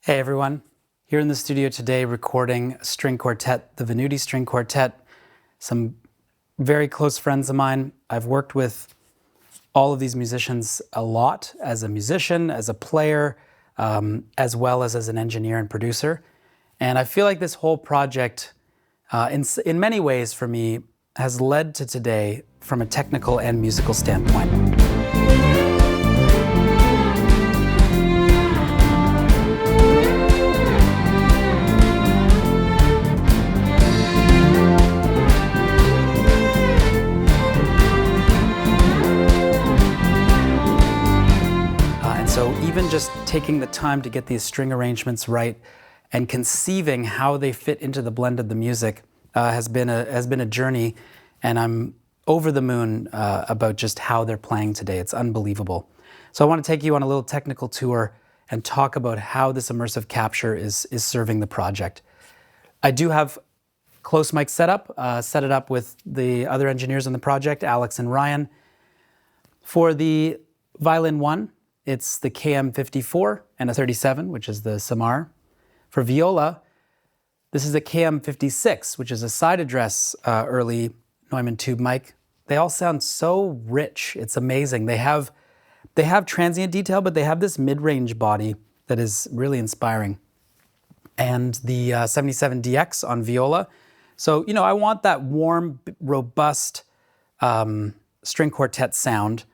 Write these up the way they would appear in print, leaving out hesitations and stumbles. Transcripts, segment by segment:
Hey everyone, here in the studio today recording a string quartet, the Venuti String Quartet. Some very close friends of mine. I've worked with all of these musicians a lot as a musician, as a player, as well as an engineer and producer. And I feel like this whole project, in many ways for me, has led to today from a technical and musical standpoint. So even just taking the time to get these string arrangements right and conceiving how they fit into the blend of the music has been a journey, and I'm over the moon about just how they're playing today. It's unbelievable. So I want to take you on a little technical tour and talk about how this immersive capture is serving the project. I do have close mic setup, set it up with the other engineers on the project, Alex and Ryan. For the Violin 1, it's the KM54 and a 37, which is the Samar. For viola, this is a KM56, which is a side address early Neumann tube mic. They all sound so rich. It's amazing. They have transient detail, but they have this mid-range body that is really inspiring. And the 77DX on viola. So, you know, I want that warm, robust string quartet sound,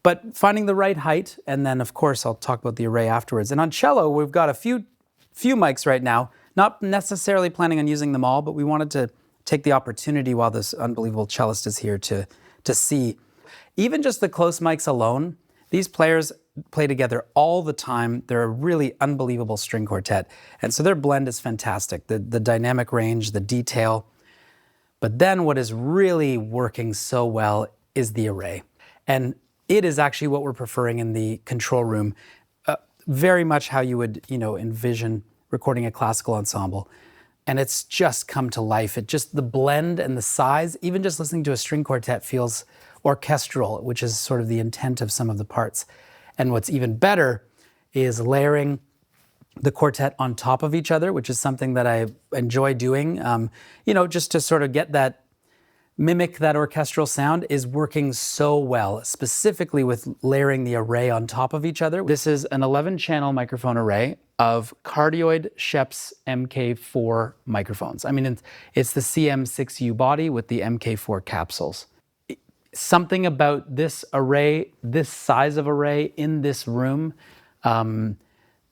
but finding the right height, and then of course I'll talk about the array afterwards. And on cello, we've got a few mics right now, not necessarily planning on using them all, but we wanted to take the opportunity while this unbelievable cellist is here to see. Even just the close mics alone, these players play together all the time. They're a really unbelievable string quartet. And so their blend is fantastic, the dynamic range, the detail. But then what is really working so well is the array. And it is actually what we're preferring in the control room, very much how you would, envision recording a classical ensemble. And it's just come to life. The blend and the size, even just listening to a string quartet feels orchestral, which is sort of the intent of some of the parts. And what's even better is layering the quartet on top of each other, which is something that I enjoy doing, just to sort of mimic that orchestral sound is working so well, specifically with layering the array on top of each other. This is an 11-channel microphone array of cardioid Schoeps MK4 microphones. I mean, it's the CM6U body with the MK4 capsules. Something about this array, this size of array in this room,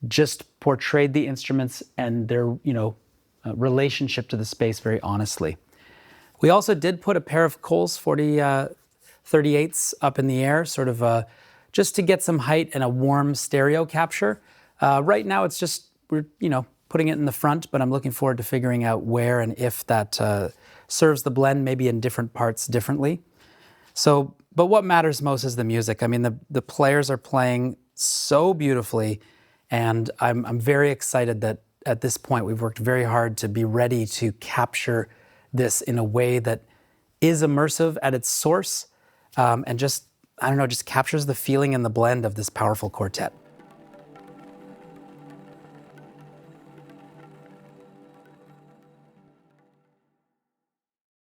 just portrayed the instruments and their, relationship to the space very honestly. We also did put a pair of Coles 38s up in the air, sort of just to get some height and a warm stereo capture. Right now it's just, we're putting it in the front, but I'm looking forward to figuring out where and if that serves the blend, maybe in different parts differently. So, but what matters most is the music. I mean, the players are playing so beautifully, and I'm very excited that at this point we've worked very hard to be ready to capture this in a way that is immersive at its source, and just captures the feeling and the blend of this powerful quartet.